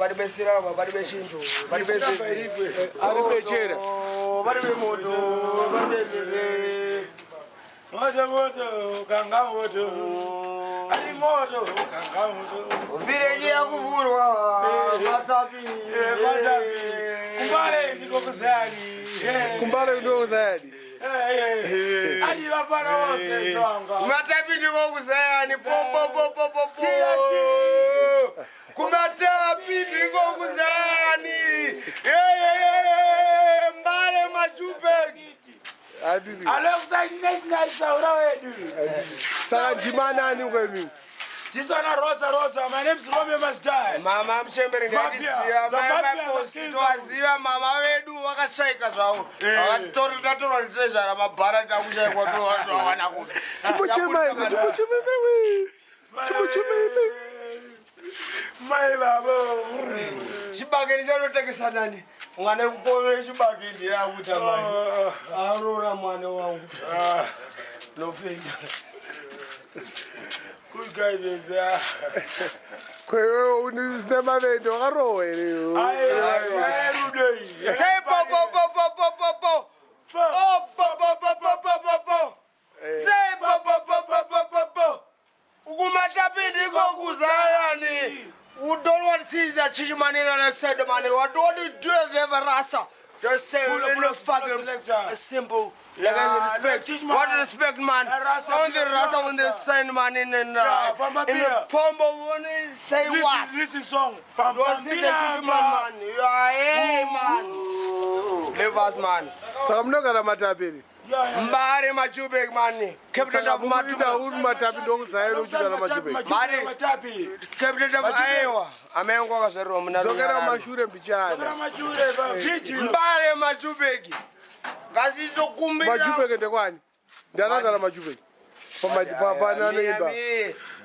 bari besirama, bari beshinjo, bari besese. Ari bechera. Bari bemoto, bari besese. Moto, ganga moto. Ari moto, ganga moto. Village ya kuvurwa, Matapi. Matapi. Mbare ndiko kuzani. Mbare ndiko kuzani. Ari vapana wose ndonga. Matapi ndiko kuzani. Po. Kumatapi ndiko kuzani. Mbare majupeki. Adidi. Alongside national saura wedu. Saka jimanani kwemi. This one Rosa. My name is Robbie Mastai. Mama mshembere ndisiya. Mama posi twaziva mama wedu wakashaika zvawo. Akatorwa treasure mabhara takushaya kwato watu hawana kuti. Chimuchimeme. My babo. Chibageni chanotekesa nani? Mwana kupome chibageni yakuta mani. Arora mwana wangu. No finger. Good guy there. Kwewe unisine mavendo wakarowe leo. Say po. Say po. Ukumatapi ndiko kuzayani. You don't want to see that chichi money on the side of money. What do you do as ever rasa? Just say a simple respect. What respect, man? On the rasa when they send money in the pombo when they say what? Listen song. Don't see the chichi man. You are a man. Leave us, man. So I'm not gonna Matapi. Mbare majubek man. Captain of Matapi don't say Matapi. Captain of Iowa. Amengo kasero mna. Zokera mashure mbichana. Mbare majubeki. Kazi zokumbira. Majubeki ndekwani? Ndananga na majubeki. Pa nanoimba.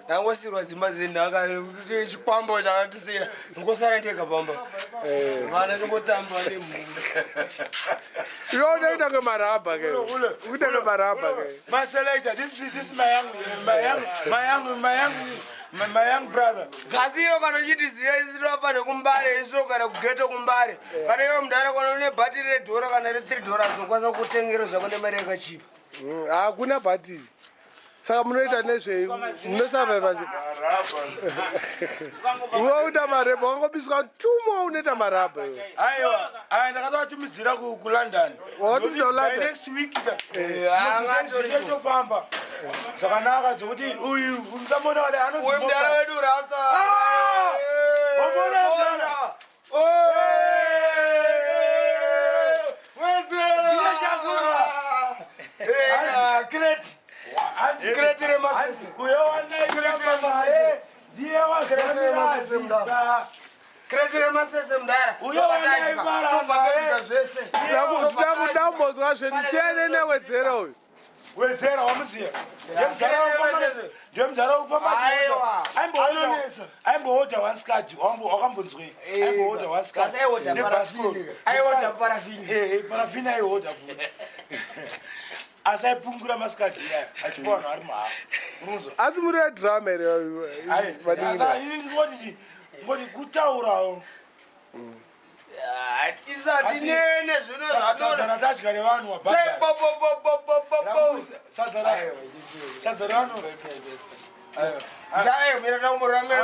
Nangosirwa dzimba zendaka kuti chikwambo chakatisira ngosara ndega pamba vana ngotamba nemunhu iwe unoita ngemarabha ke unoita ngemarabha ke my selector this is my young brother gaziyo kana chitiziya isiro pane kumbare isiro kana kugeto kumbare kana iwe mudhara kana une bhatiri redhora kana re$3 unokwanisa kutengera zvako nemari yakachipa hakuna bhatiri saka munoita nezvei munosavaiva uwe uita marabha wangobiswa tumo unoita marabha aiwa ndakatowatumidzira kulondon next week tofamba zvakanaka zvokuti uyu musamona wade uyu mudhara wedu rasta Kretere masese. Kretere masese mdara. Ndakudambozwa zvenichene newedzera uyu. Wedzera wamuziya. Ndiye mudhara wekufamba Chihota. Aimbohodha one skati. Wakambonzwei. Aimbohodha one skati. Aihodha parafini. Parafini aihodha futi. Asaipungura maskati achipona ari maha asi muri drama here ngoti kutaurawo isati nene zvino zvatona tadya nevanhu sadza revanhu ndayo mina takumboramona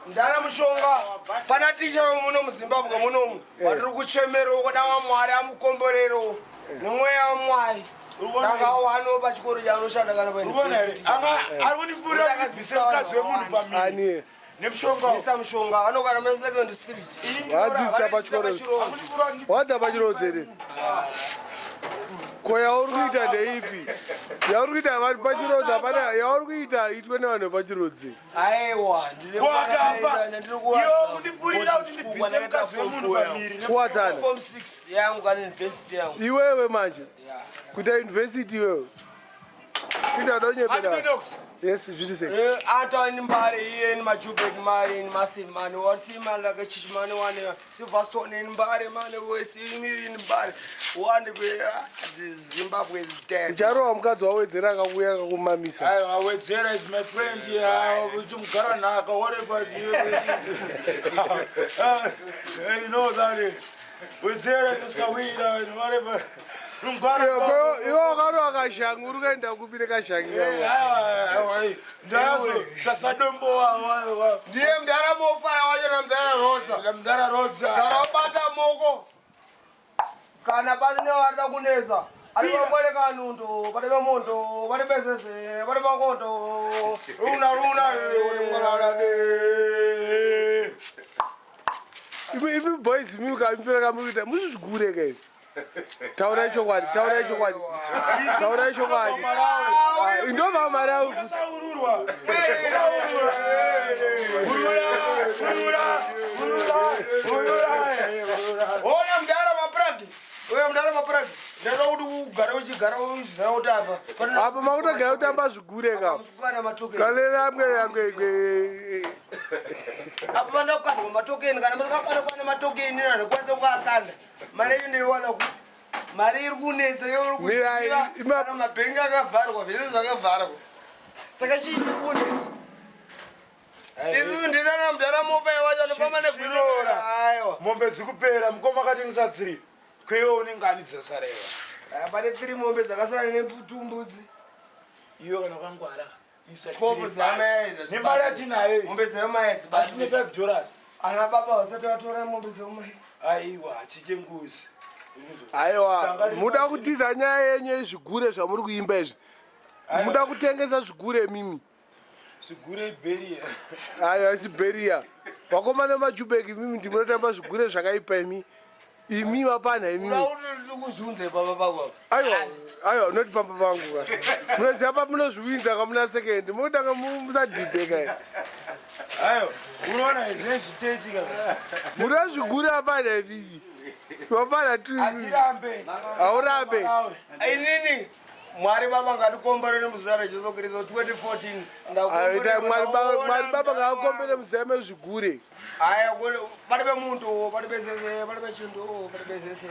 ndana mushonga pana ticha muno muZimbabwe munomu vatiri kuchemero kuda waMwari amukomborero nemweya waMwari tanga wano pachikoro chanoshanda kana ani Mr. Mushonga anogara mu second street wadzisa pachikoro wadza pachirodzi here ko yauri kuita ndeipi yauri kuita vanhu pachirodzi hapana yauri kuita itwe nevanhu pachirodzi aiwa kuwadzana form 6 yangu kana university yangu iwewe manje kuita university iwewe kuita donyepera Yes, you say. Anton Mbare here in my Jubek Mari in massive man, or see man like a Chishman one, Silverstone in Mbare man, we see me in Mbare. One day, the Zimbabwe is dead. Jaro, I'm going to always the Raga. We are Mamisa. Wedzera is my friend here. We do Garanaka, whatever you know that. Wedzera is a winner, whatever. You are a shang, Urgenda, who be the shang. Sasadombo, DM Daramo fire, I'm there, Rodza. Darabata Mogo. Canabano Adaguneza. I don't know what I can do, but I'm Monto, what a business, what about Monto, Runa. Even boys, milk, I'm very good again. Taura chokwadi, taura chokwadi. Taura chokwadi. Indova marau. Oya mdara mapragi. Oya mdara mapragi. Ndara udu garo zauda apa. Apa makuta gauta mbazugure ka. Kalela amge. Apa ndo kwa matokeni kana kwa matokeni nana kwanza ukakanda. Mari uniona ku mari iri kunetsa yo uri kuziva kana mabhengi akavharwa zvese zvakavharwa saka chii kunetsa isu ndisana mudhara mopai wacho anofamba negwinora aiwa mombe dzikupera mukoma akatengesa 3 kweyo unenge ani dzasareva pane 3 mombe dzakasara netumbudzi iyo kana kwangwara kopo dzamaedza nemari atinayo mombe dzemaedzi atine $5 ana baba vasati vatora mombe dzomai aiwa chichenguzi aiwa muda kutiza nyaya yenyu yezvigure zvamuri kuimba izvi muda kutengesa zvigure mimi zvigure beria aiwa siberia vakomana majubeki mimi ndimunotamba zvigure zvakaipa imi mapana kuzunze baba vako aiwa unoti pamba vangu munoziva pamunozviwinza kamuna sekendi munotanga musadhibheka aiwa unoona zvezvitaitika muda zvigure apana ivii wapana tu atirambe aurambe inini mwari baba ngatikomborere nemuzita rejesu kristu 2014 mwari baba ngaakombere muzita mezvigure aya palibe muntu palibe zese palibe chintu palibe zese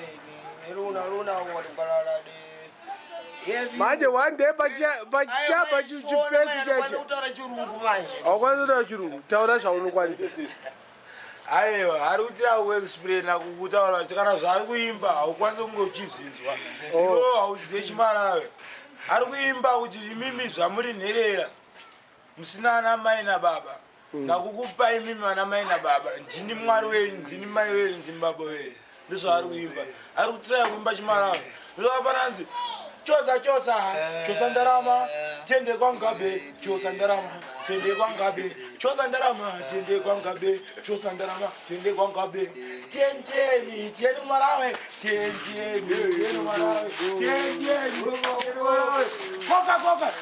runa watingwalalade manje one day pachapa chipesi chacho kutaura chirungu manje haukwanisi kutaura chirungu taura zvaunokwanisa aiwa ari kuti auexplaina kukutaura kana zvaari kuimba haukwanisi kunge uchizvinzwa iwo hauzive chimarawe ari kuimba kuti imimi zvamuri nherera musina ana mai nababa ndakukupai imimi vana mai nababa ndini mwari wenyu ndini mai wenyu ndini baba wenyu ndozvaari kuimba ari kutiraya kuimba chimarawe ndovapananzi Chodza chosa ndarama tende kwangabe chosa ndarama tende kwangabe chosa ndarama tende kwangabe chosa ndarama tende kwangabe tendeni marawe tendeni marawe tendeni koka apa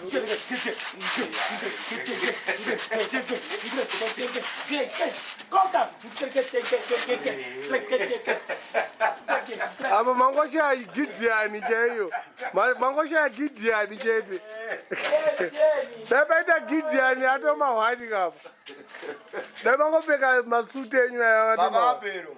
mangosha Gideon chaiyo mangosha Gideon chete dabaita Gideon atomahwani kapa dabangopfeka masuti enyu ayavapero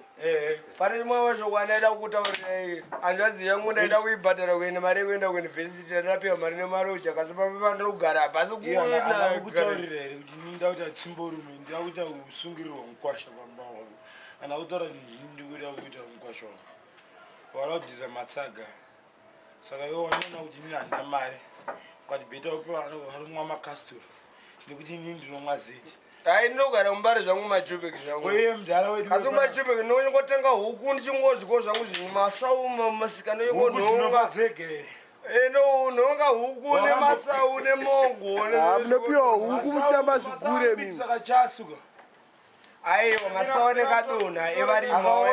pane imwe wezvokwana ndaida kukutaurirai hanzvadzi yangu ndaida kuibhadhara kuenda mari yekuenda kuyunivhesiti ndinapiwa mari nemari uchakasi pandinogara pasi kutaurira here kuti nda kuti atsimborume ndida kuita usungirirwa mukwasha pamba wangu kana kutaura ndizvindi kuda kuita mukwasha wangu wara kudhiza matsaga saka iwo wanoona kuti ndini handina mari kwati bheta upiwa vanomwa makastori nekuti inini ndinomwa zeti hai ndinogara mumbare zvangu majubeki zvangu uye mudhara wedu asi majubeki ndinongotenga huku ndichingozviko zvangu zvini masau masika noingonhonga zege nhonga huku nemasau nemongo munopiwa huku muchitamba zvigure mimi saka chasuka aiwa masau nekadonha evarima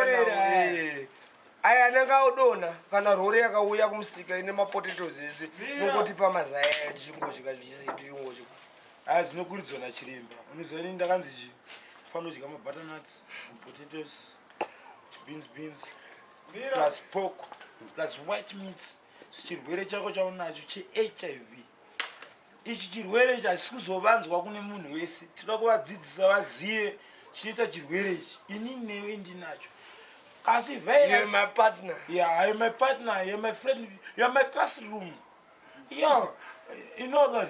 aya anenge audonha kana rori yakauya kumusika ine mapotatoes ese nongotipa mazaya tichingozvika zvise tichingozvika aya zvinokurudzwa nachiremba unoziva ini ndakanzi fanira kudya mabutternut potatoes beans plus pork plus white meat chirwere chako chaunacho cheHIV ichi chirwere ichi hachisi kuzovanzwa kune munhu wese. Tinoda kuvadzidzisa vazive chinoita chirwere ichi. Ini newe ndinacho. Kasi virus. You're my partner. Yeah, you're my partner. You're my friend. You're my classroom. Yeah, you know that.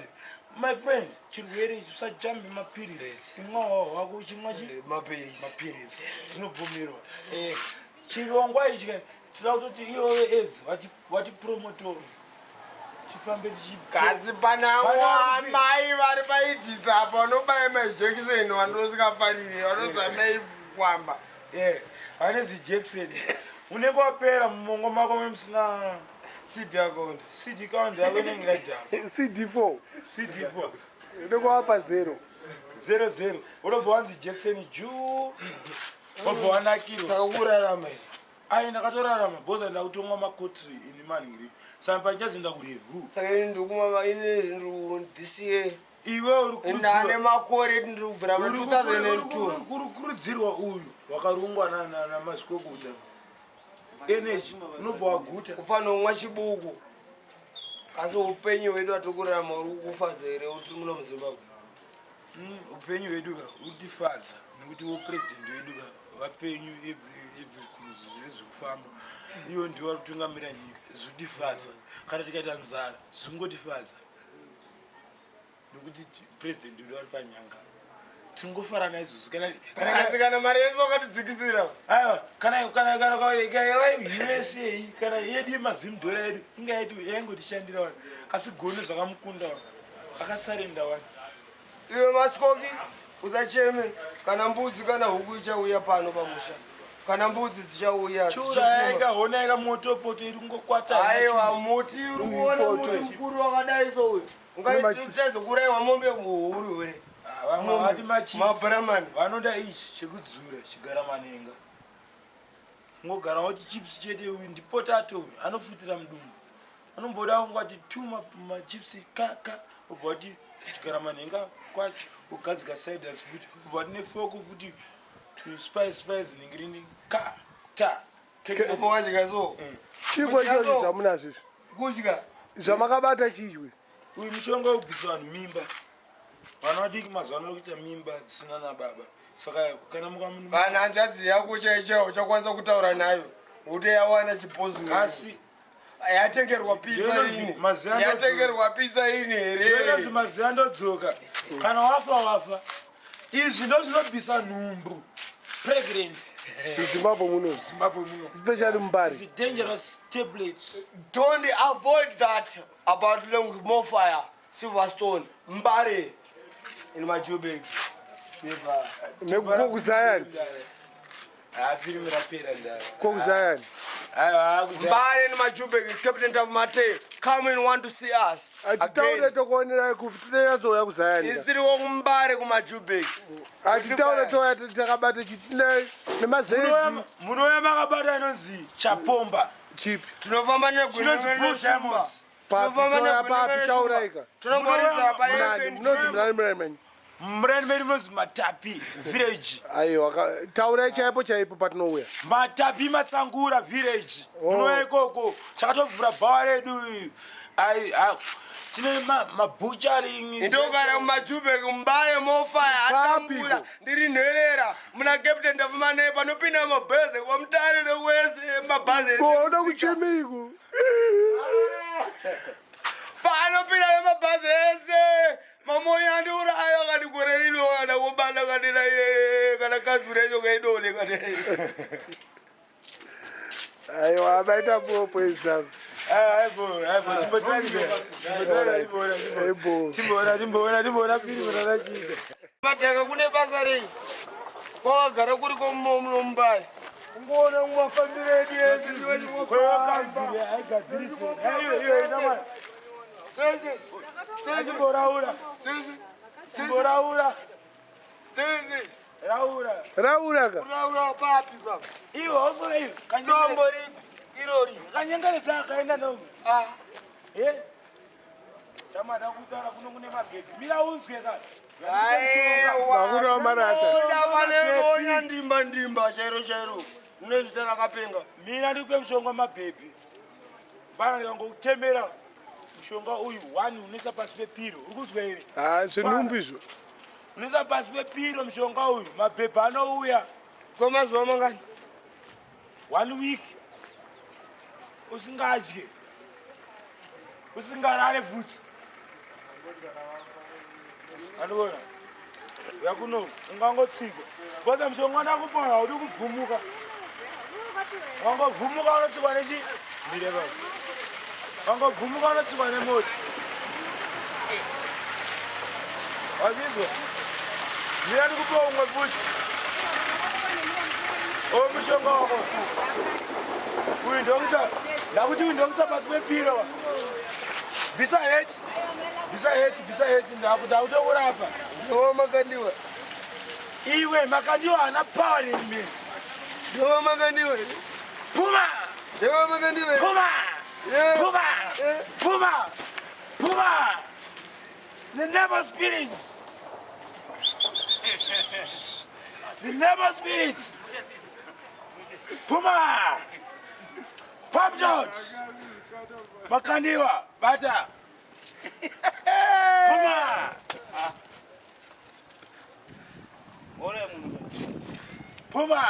My friend, chirwere ichi usajambe mapirisi. Ingawa wako chimwachi? Mapirisi. Zvinobvumirwa. Chirongwa ichi tinoda kutoti iwe AIDS wati promotor. Chifambe Kazi pana mai vari paidhisa apa vanobaya majekiseni vanosikafariri vanozamai kwamba. Vanezi jekiseni. Unenge wapera mumongo mako memusina CD account. CD account yako inenge yakadhara. CD4. CD4. Unenge wapa 0. 00. Unobva wanzi jekiseni juu. Unobva wanakirwa. Saka kurarama here. Ai ndakatorarama bhoza ndakutomwa makotri ini Mangurenje. Saka panchazoenda kurevhu. Saka ini ndikuma ini this year. Iwe uri kurudzirwa. Ndane makore ndiri kubvira mu 2002. Uri kurudzirwa uyu wakarungwa namazvikokota. Energy unobva waguta. Kufanira kumwa chibuku. Kasi upenyu hwedu hwatikurarama uri kukufa here uri muno muZimbabwe. Upenyu hwedu utifadza nekuti wepresident wedu vapenyu ezvekufamba iwo ndiwo vari kutungamira nyika zvotifadza kana tikaita nzara zvingotifadza nekuti president wedu vari panyanga tingofarana izvozvo kana mari yese wakatidzikisira aiwa kana USA kana yedu yemazimdora edu inga yaingotishandira wani kasi goni zvakamukunda wani akasarenda wani. Iwe masikoki usacheme kana mbudzi kana huku ichauya pano pamusha kana mbudzi dzichauya chura hona moto poto iri kungokwata. Aiwa muti uri kuona muti mukuru wakadai so uyu ungaitedza kuraiwa mombe muhuri hure vamwe mabramani vanoda ichi chekudzura chigara manenga ngogara wati chips chete uyu ndipotato uyu anofutira mudumbu anomboda kungati tuma machipsi kaka ubva wati chigara manenga kwacho ugadzika ciders futi ubva wati nefoko futi to spice ningirini ka ta wadya so chikwe ichocho zvamunazvo kudya zvamakabata chijwe uyu mushonga wekubvisa vanhu mimba vana vadiki mazuva ano kuita mimba dzisina nababa saka kana kana hanzvadzi yako chaichaiwo uchakwanisa kutaura nayo kuti yawana chipozi asi yatengerwa pizza ini here maziva andodzoka kana wafa izvi ndo zvinobvisa nhumbu pregnant Zimbabwe muno especially Mbare. It's dangerous tablets. Don't avoid that about long more fire Silverstone Mbare in my Joburg never Nekukuzayani afiri rapera ndara kokuzayani Mbare in my Joburg captain of Mate come and want to see us atitaure tokonera kufutira zoya kuzayani isiri wo Mbare kuma Joburg atitaure toya takabata chitina nemazeri munoya makabata inonzi chapomba chip tunofamba negwini diamonds tunofamba negwini tunomboridza pa murani medu munzi Matapi village. Aiwa taura chaipo patinouya Matapi Matsangura village munoya ikoko chakatovhura bhawa redu tine mabucharing ndogara mumaJoburg Mbare mofaya atambura ndiri nherera muna captain of Mane panopinda mabhazi wamutarire wese mabhazi oda kuchemiko panopinda mabhazi ese mamoya ndiurayo kati gore rino kana kubanda kadira kana kazurecho kaidole kati aiwa abaita popo izavo mataka kune basa rei kwakagara kuri komunombai ungoona mumafambiro edu raura papi baba iwo osora iwo dombo ripi irori kanyengeresa akaenda nomwe chamada kutaura kuno kune mabhedhi mira uzwe kana vanevonya ndimba chairo munezvita rakapenga mina ndikupe mushonga mabhebhi bana ndikangokutemera mushonga uyu 1 unoisa pasi pepiro uri kuzwa here zvinumbi izvo unoisa pasi pepiro mushonga uyu mabhebha anouya kwemazuva mangani 1 week usingadye usingarare futi anoona uya kuno ungangotsikwa bota mushonga ndakupa haudi kubvumuka wangobvumuka unotsikwa nechi mireva wangobvumuka unotsikwa nemota wazizwa mira ndikupiwa umwe futi mushonga wako uyu ndongisa ndakuti uyu ndongisa pasi pepiro bvisa heti ndakutokurapa makandiwa iwe makandiwa hana power in me makandiwa puma makandiwa puma the never spirits puma pop dots makandiwa bata puma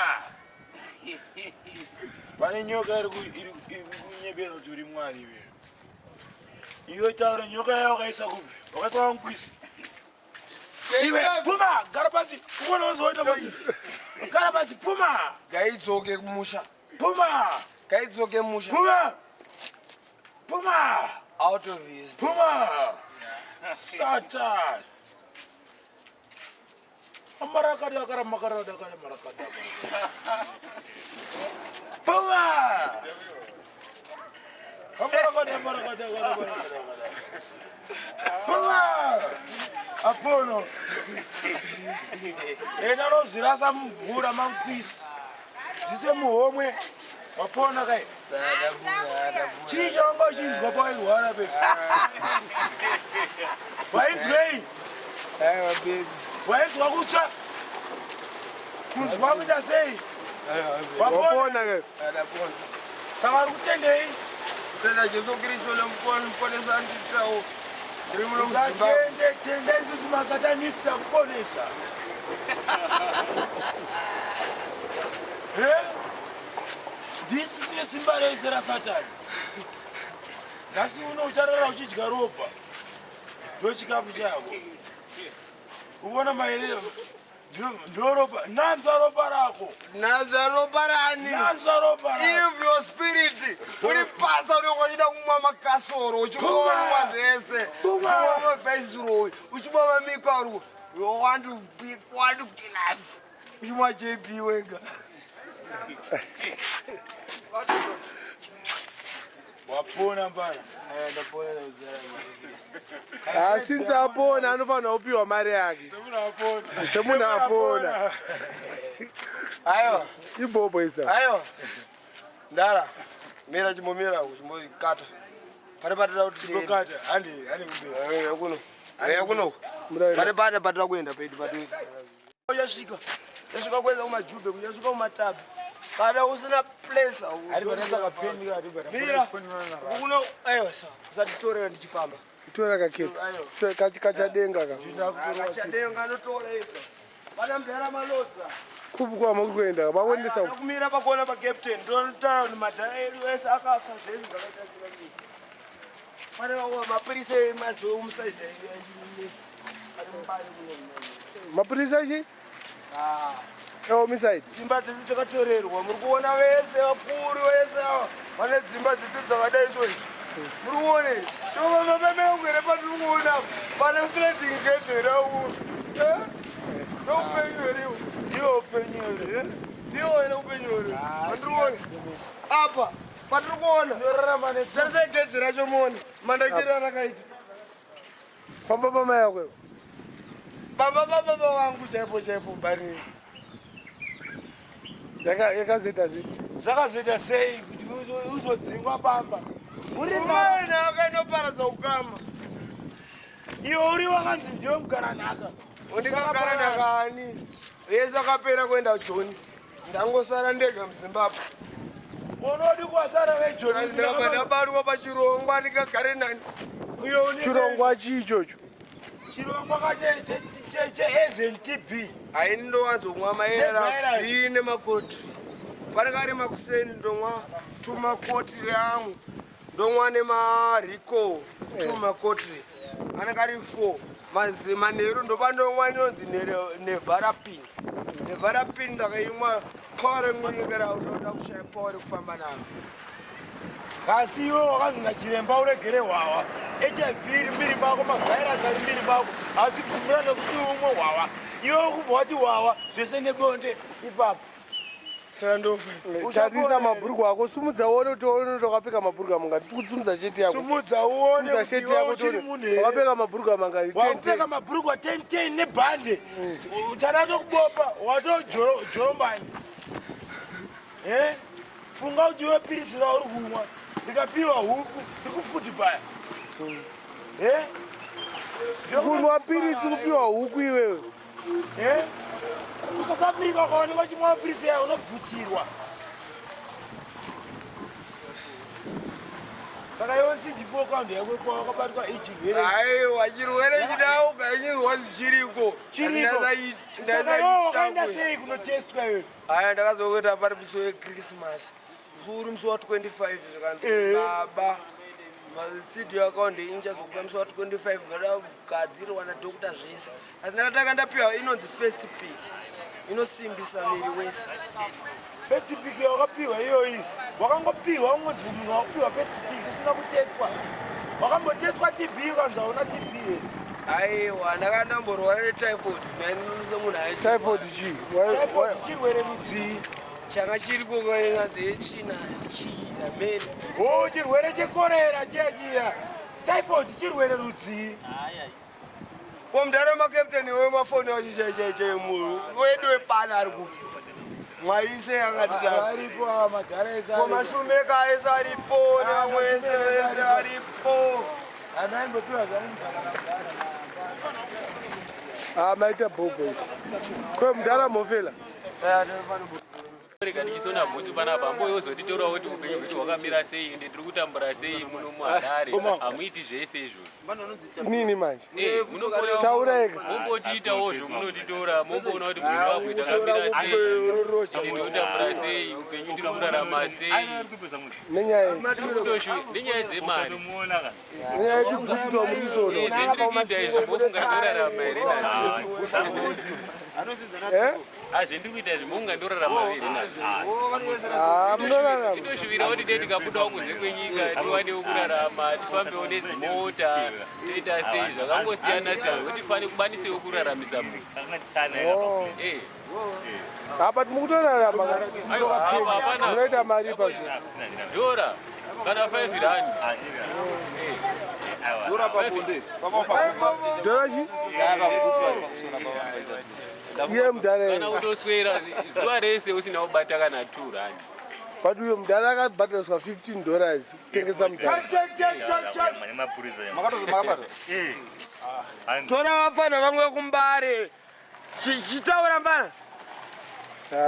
pane nyoka iri kunyebera kuti uri mwari iwe taura nyoka yayo wakaisa kupi wakaisa wamkwisi iwe puma gara pasi kuona wazoita masisi gara pasi puma gaidzoke kumusha puma out of his puma satan amarakada puma apono ena rozvirasa mumvura mamkwisi zvise muhomwe wapona kai chii chawanga uchinzwa pawairwara pe wainzwei wainzwa kutsva kunzwa kuita sei wapona kai saka uri kutendei tenda Jesu Kristu lemuponesa nditawo ndiri muno muZimbabwe tenda isusu masatanista kuponesa ndisisiye simba rese rasatani nhasi uno ucharara uchidya ropa ndochikafu chako uona maerero ndoropa nanza ropa rako nanza ropa rani if your spirit uri pasa unokwachida kumwa makasoro uchimwa zvese uchimwa mavhaisiroi uchimwa mamikaru you want to kill us uchimwa JP wega wapona Mbare since apona anofanira kupiwa mari yake semunhu apona aiwa ibobo isa aiwa ndara mira chimbomira chimbokata pane patira kuti kuno pane patira kuenda pedu yasvika kuenda kumajubhe yasvika kumatapi kana usina place mira kuno aiwa sa usatitorera ndichifamba tora kaketi kachadenga kachadenga anotora ega pana mbera malodza kubukwama kuenda vaonesa kumira pakuona pacaptain ndotaura kuti madhaeri wese akafa zvese zvakaitazira pane mapurisa emazomusaidha mapurisa chi homicide dzimba dzese dzakatorerwa muri kuona vese vakuru vese ava vane dzimba dzese dzakadai soizvi muri kuone tovamemeungere patiri kuona pane strating gedherau noupenyu heriwo ndiwo upenyu here ndiwo ene upenyu here andiri kuone apa patiri kuona sese gedhe racho muone mandakira rakaita pamba pama yakwe baba vangu chaipo bari yakazoita zipi zvakazoita sei kuti uzodzingwa pamba urimene akainoparadza ukama iwe uri wakanzi ndiwe mugaranhaka undikagara ndakaani vese akapera kuenda joni ndangosara ndega muZimbabwe unodi kwazara ndabarwa pachirongwa ndikagare nani chirongwa chichocho chirongwa cheSNTB haini ndowanzomwa maera vine makoti panenge ari makuseni ndomwa tumakotiri angu ndomwa nemariko tumakotiri anenge ari 4 manheru ndoba ndomwa inonzi nevharapini nevharapini ndakaimwa paware munyikera unoda kushaya paware kufamba navo kasi iwe wakanzina chiremba uregere hwawa HIV iri mbiri mako mavhairasi ari mbiri mako asi kumbura nekuti umwe hwawa iwe kubva wati hwawa zvese nebonde ipapo saka ndofa tarisa mabhurugwa ako sumudza uone kuti wakapfeka mabhurugwa mangani tikusumudza sheti yako sumudza uone sheti yako wakapfeka mabhurugwa mangani wakapfeka mabhurugwa 10 nebhande uchada tokubopa watojorombani funga kuti iwe pirisi rauri kumwa ndikapiwa huku ndikufuti paya kunwa pirisi kupiwa huku iwewe kusouth africa ukaonekwa chimwa mapirisi yayo unobvutirwa saka iwe cd4 kaundi yako wakabatwa ichirwere aiwa chirwere chidao gara chirwadzi chiriko saka iwe wakaenda sei kunotestwa iwe aya ndakazokuita pari musi wekrismas uri musi wa25 zvikanzi baba cd akaundi inchazokupa musi wa25 vada kugadzirwa nadhokota zvese asi ndakatanga ndapiwa inonzi first pick inosimbisa miri wese first pick wakapiwa iyoyi wakangopiwa ungonzi munhu wakupiwa first pick usina kutestwa wakambotestwa tb ukanzi hauna tb aiwa ndakandamborwara netyphoid semunhu typhoid chii typhoid chirwere mudzii changa chiriko kainganzi yechina china mene chirwere chekorera chiya typhoid chirwere rudzii komudhara makapteni wemafoni wachichaichaichaimuru wedu wepana ari kupi mwari ise akatikomashumeka ese aripo nevamwe ese aripo anhu aimbopiwa maita boboisi kwemudhara mofela reka ndichisona bhutsu panapa mboyozotitorawo kuti upenyu hwedu hwakamira sei ende tiri kutambura sei muno muharare hamuiti zvese izvo nini manje taureka mombotiitawo zvomunotitora momboona kuti muzimbabwe takamira sei ende tinotambura sei upenyu tiri kurarama sei nenyaya nenyaya dzemari nenyaya yekuti bhutsu twamurisona zvendiri kuita izvi mofunga ndorarama here nazvo zvendiri kuita izvi mofunga ndorarama here nazvo tinoshuvira kuti dei tikabudawo kunze kwenyika tiwanewo kurarama tifambewo nedzimota toita sei zvakangosiyana siyana kuti tifane kubanisewo kuraramisa munhu apa timukutorarama munoita mari pazvo dora kana 5 rand dorachi iye mudhara kana kutoswera zuva rese usina kubata kana 2 rand but uyo mudhara akabhadhariswa $15 kutengesa mudhara tora vafana vamwe kumbare chitaura mbana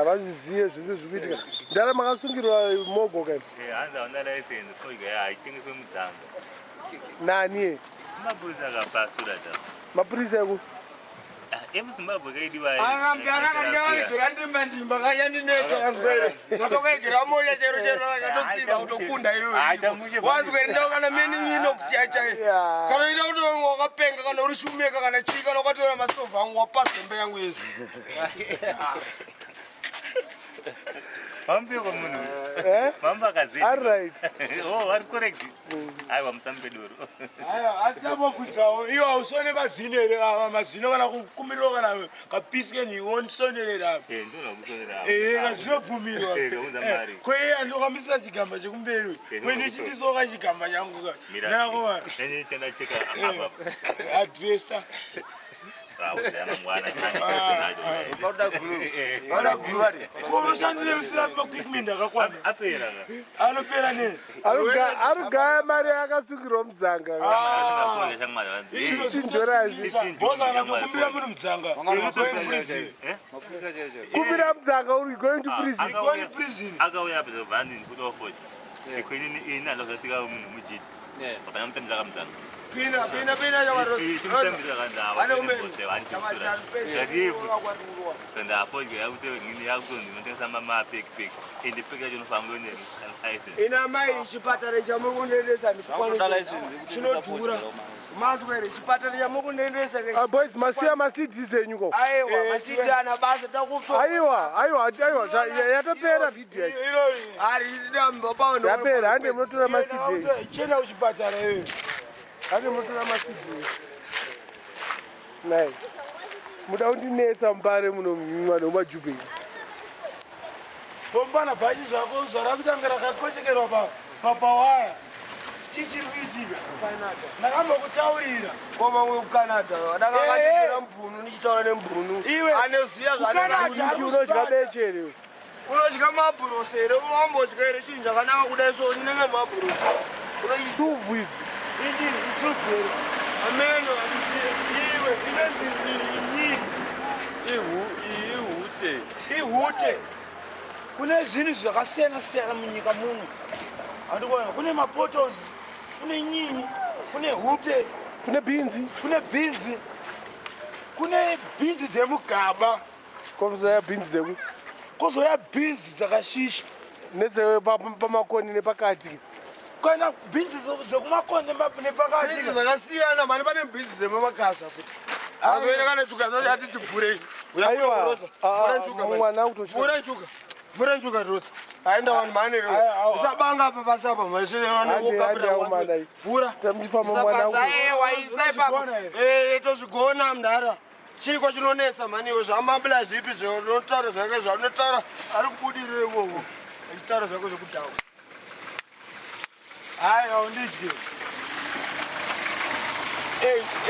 vazvizive zvese zvikuitika mudhara makasungirwa mogo kani nani mapurisa eku emuzimbabwe kaidiwa akamudhara ndimba kanyandinetsa wanzwere zatokaigera moya chero chero rakatosiva kutokunda iyoyo wanzwere ndao kana menin'ino kusiya chai kana ida kuti wakapenga kana uri shumeka kana chii kana ukatora mastovha angu wapazembe yangu yese Mampeko munhu. Mamba akazeti. All right. Oh, ari correct. Aiwa musambedoro. Aya, asiyabovutsawo. Iyo awusone mazino ere, mazino kana kukumirira kana kapisike ni wonsonera. Ndona kusonera. Ngazvobvumirwa. Unza mari. Kwe andokamisa chigamba chekumberi. Mwene chitisoka chigamba changu ka. Nako wa. Ene tena cheka apa. Addressa. unoshandire usina equipment akakwana anopera ne arugaya mari akasungirwa mudzanga bosi anatokumbira muri mudzanga kumbira mudzanga uri going to prison akauya pezovhani kutofocha ikwenini ini andokatika munhu mujiti vapana mutambisa mudzanga ina mai chipatara chamukundendesa chinodhura mazwere chipatara chamukundendesa boys masiya masidi zenyuko aiwa masidi ana basa aiwa yatopera video yacho ari isida mbapauno yapera hande munotora masidi chena kuchipatara iyoyo hande munotora masidi nai muda kundinetsa Mbare muno mwana wemajubheni pombana bhachi zvako zvarakutange rakakochekerwa papawaya chichiri kuitika ndakambokutaurira komamwe kucanada dakakanditira mbunu nichitaura nembunu anoziya unodya bechere unodya mabhurosi here unambodya here chinhu chakanaka kudai so ninenge mabhurosi suvu idzi ichi isupu here ameno iwe inonzi ihute kune zvinhu zvakasiyana-siyana munyika muno andikuona kune mapotos kune nyinyi kune hute kune bhinzi kune bhinzi dzemugaba kozoya bhinzi dzemu kozoya bhinzi dzakashisha nedzepamakoni nepakati kana bhinzi dzekumakonde nepakati zvakasiyana mani pane bhinzi dzemumakasa futi azoenda kana chuka zachati tibvurei mwana kutosvura nchuka rotsa aenda vanhu mane usabanga apa pasapa tozvigona mndara chiko chinonetsa maniwe zvamabula zvipi zvinotaura zvake zvanotaura ari kubudirire iwowo achitaura zvake zvekudhawa hayi aundidye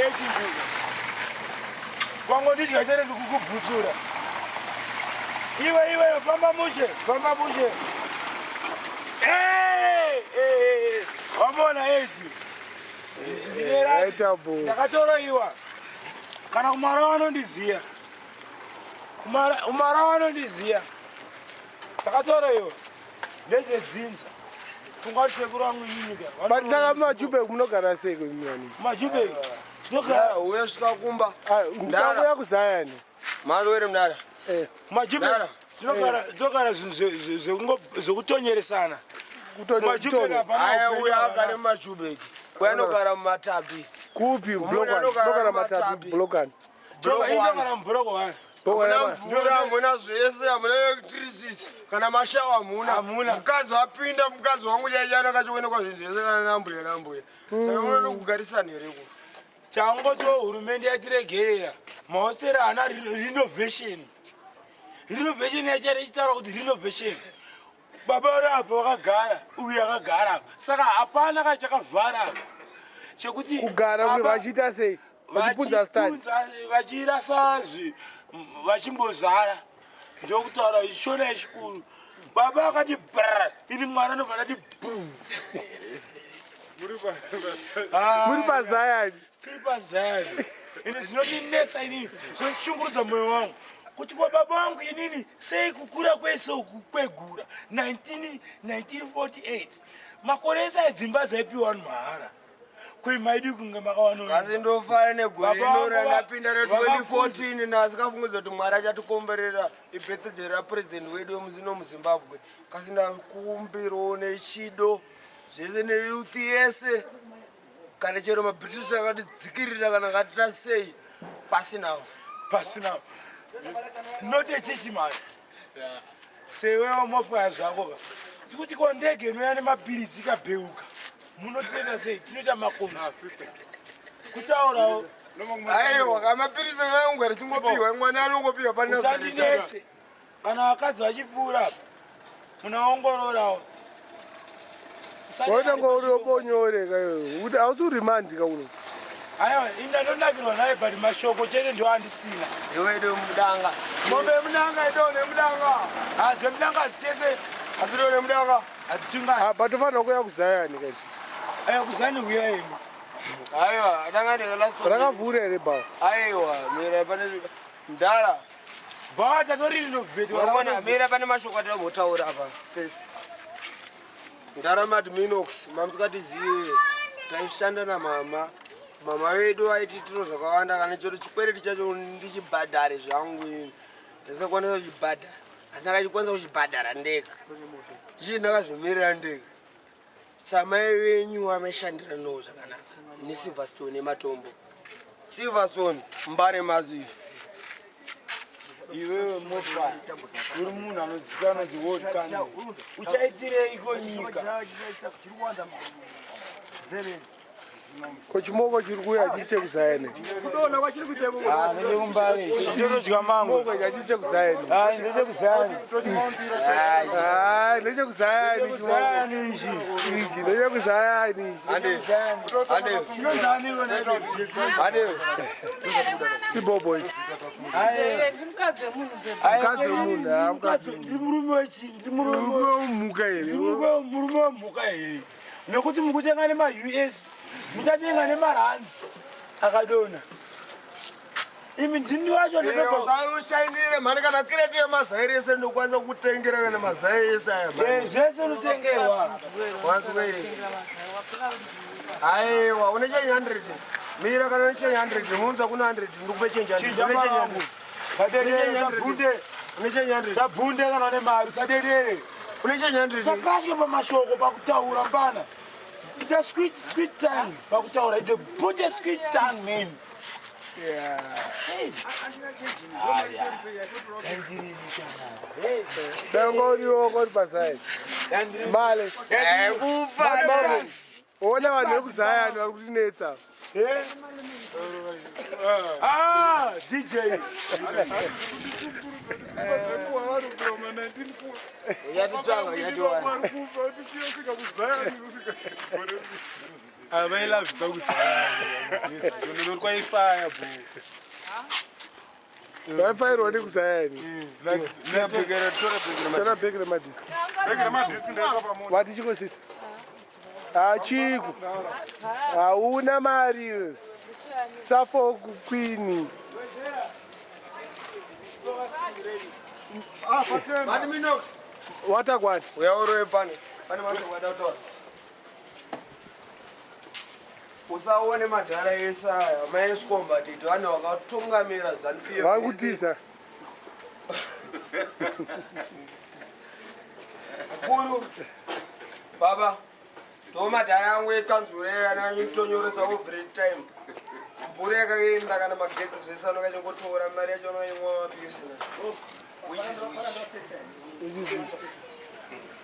echinjuka kwangondidya chete ndikukubhutsura iwe famba mushe wambona edzi ndakatoroiwa kana kumara vanondiziya takatoroiwa ndezvedzinza kungati sekuru vangu nyika bataka mumajubheki munogara seko majubheki uye svika kumba ndauya kuzayani malwere mndara majubheki tinogara zvinhu zvekutonyeresana uya agare mumajubheki uye anogara mumatapi kupi nogara matapi blokani inogara mubroko mvura hamuna zvese hamuna electricity kana mashawa hamuna mukadzi wapinda mukadzi wangu chaichana kachiwonekwa zvinhu zvese kana nambuya saka munoda kugarisana hereko changotiwo hurumende yatiregerera mahosteri haana renovation yachari ichitaura kuti renovation baba uri apa wakagara uyu akagara apa saka hapana kachakavhara apa chekuti kugara vachiita sei vachipunza stari vachirasa vachimbozvara ndokutaura ichishona chikuru baba akati bra ini mwana anobva ati muri pazayani tiri pazayani ini zvinondinetsa inini zvinoshungurudza mwoyo wangu kuti kwa baba wangu inini sei kukura kwese uku kwegura 1948 makore ese edzimba dzaipiwa mahara kwemaidi kunge makawanasi ndofana negore inora ndapinda re2014 ndasikafungidza kuti mwari achatikomberera ibirthday rapuresident wedu wemuzino muzimbabwe kasi ndakumbirawo nechido zvese neyouth yese kana chero mabritish akatidzikirira kana katita sei pasinawo note chichimari sewewo mofaya zvako tikuti ko ndege inoya nemapilisi ikabheuka munotoenda sei tinoita makonzi kutaurawo aiwa kamapilisi kaungwari chingopiwa mwana anongopiwa pausandinese kana vakadzi vachipfuura apa munaongororawo wainanga uri bonyoreka iwe kuti hausi urimandi kauno aiwa indandonakirwa naye but mashoko chete ndio andisina iwedu mudanga mombe mudanga idone mudanga adze mudanga azitese apirone mudanga azitunga patofana kuya kuzayani kaisi aya kuzani uyayi aiwa danga ndega last rakavhura here baba aiwa mira pane ndara bata tori rinovheti waona mira pane mashoko atinotaura apa first ndara mati minox mamusikatizive taishanda namama mama wedu aiti tiro zvakawanda kana choto chikwereti chacho ndichibhadhare zvangu ini ndisakwanisa kuchibhadhara asi ndakachikwanisa kuchibhadhara ndega chii ndakazvimirira ndega samai wenyu amaishandira no zvakanaka nesilverstone nematombo silverstone mbare mazive iwewe mofana uri munhu anozikanwa chiworld kan uchaitirei iko nyika kochimoko chiri kuya hachisi chekuzayani ndinodya mangu hachisi ndechekuzayani ndechekuzayani ichi ndechekuzayani ibobo ichi mukadzi wemunhu ndiri murume wechi ndiri murume wemhuka here murume wemhuka here nekuti mukutenga nema-us muchatenga nemarands akadona imi ndini wacho ushainire mhani kana kireti yemazai ese ndokwanisa kutengera kana mazai ese aya zvese unotengerwa aiwa une change 100 mira kana une change 100 munza kuna 100 ndikupe change 100 sabvunde kana une mari sadedere une change 100 sakrasike pamashoko pakutaura mbana ita squid tongue pakutaura ite put a squid tongue man dangorioko ripazai male ona vanhu vekuzayani vari kutinetsa dj yatitsvanga yatiwana availavisa kuzayani kwaifaya vaifayirwa nekuzayani tona bheki remadhisi vati chikosisa chiku hauna mari suffolk queen watakwani uyaurove pane mashoko adautaura usaone madhara ese aya maescombatito vanhu vakatungamira zanupia vakutisa kuru baba ndo madhara angu ekanzureyanatonyoresa overate time mvura yakaenda kana magetsi zvese anokachingotora mari yacho anoimwa mapiyusina which is which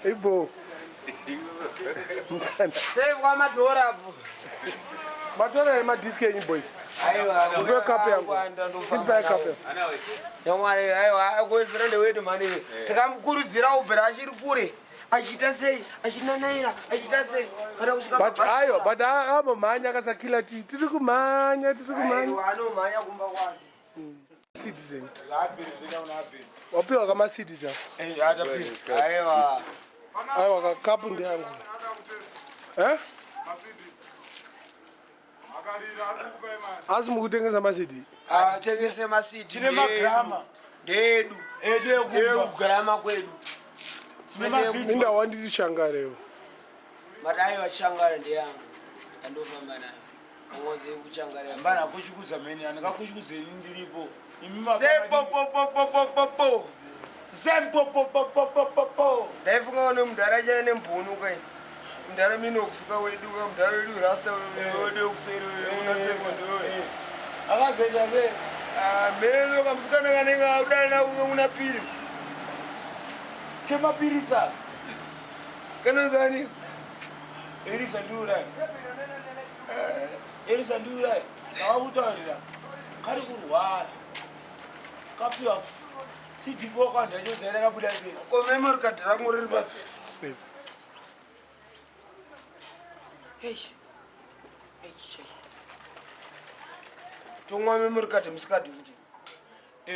ibo save kwamadhora apo matora nemadhiski enyu boys upe kapu yangu feedback kapu yamwari aiwa akozira ndeweti mani tikamukurudzira ubvira achiri kure achita sei achinanaira achita sei kana kusvika but amamhanya akasakila ti tiri kumhanya anomhanya kumba kwake citizen wapiwa kama citizen aiwa kapu ndiyangu asi mukutengesa masidi atengese masidi tine magrama ndedu ekugirama kwedu indawa nditi shangarewo madai vachangara ndeyangu andofamba nayo angoze kuchangara mbana akuchikuza meni andikakuchikuzeni ndiripo sepopopopopopopo sempopopopopopo ndaifunga one mudhara chaive nembunuka mudhara minokusika weduka mudhara wedu rasta wede wekuseri una sekondi we akazeta se meno kamusikana kanenge udana una piri kemapirisa kanonzani erisa ndiurai erisa ndiurai avakutaurira kari kurwara kapiwa sidipo kandachozaira kabuda sei komemori kadhi rangu riri papi tomwa memory card musikati futi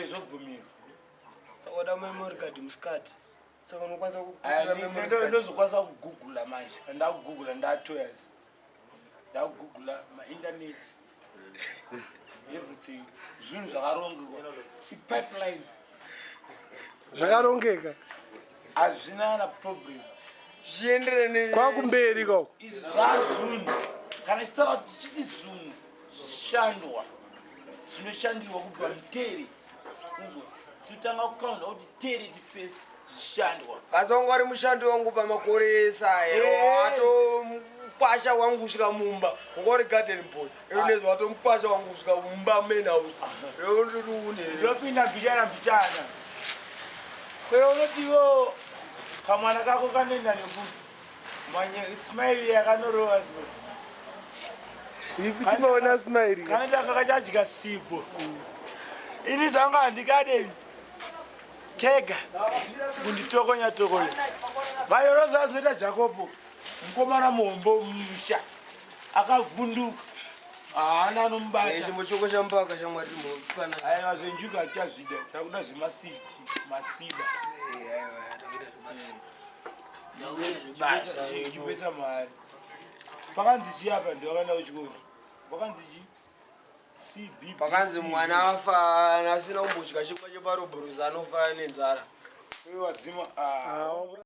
zvobvumira saka wada memory card musikati saka unokwanisa kukutira memory card ndozokwanisa kugoogle manje ndakugoogle ndatoyas ndakugoogle mainternet everything zvinhu zvakarongeka ipipeline zvakarongeka hazvina na problem zvienderane kwakumberi ko izvi zvazvinhu kana chitaura kuti tichiti zvinhu zvishandwa zvinoshandirwa kubva mutere unzwa totanga kukaunda kuti tere first zvishandwa kasi wanga wari mushandi wangu pamakore esaye watomupasha wangu kusvika mumba wanga wari garden boy eunezi watomupasha wangu kusvika mumba main house eundoti une ndopinda mbichana mbichana kwe unotiwo kamwana kako kanoenda nekuti manye ismaili yakanorova so ipi timaona smile kanoita kakachadya sipo ini zvanga handikade kega kunditokonya tokonya vayoroza zvinoita jakopo mukomana muhombo musha akavhunduka haana anomubata chimbo choko chambaka chamwari mupana aiwa zvenjuka hatichazvida takuda zvemasiti masida chipesa mari pakanzi chiapa ndivakaenda kuchikoro pakanzi chi cb pakanzi mwana afa asina kumbotya chikwa cheparobhorosi anofa nenzara wadzima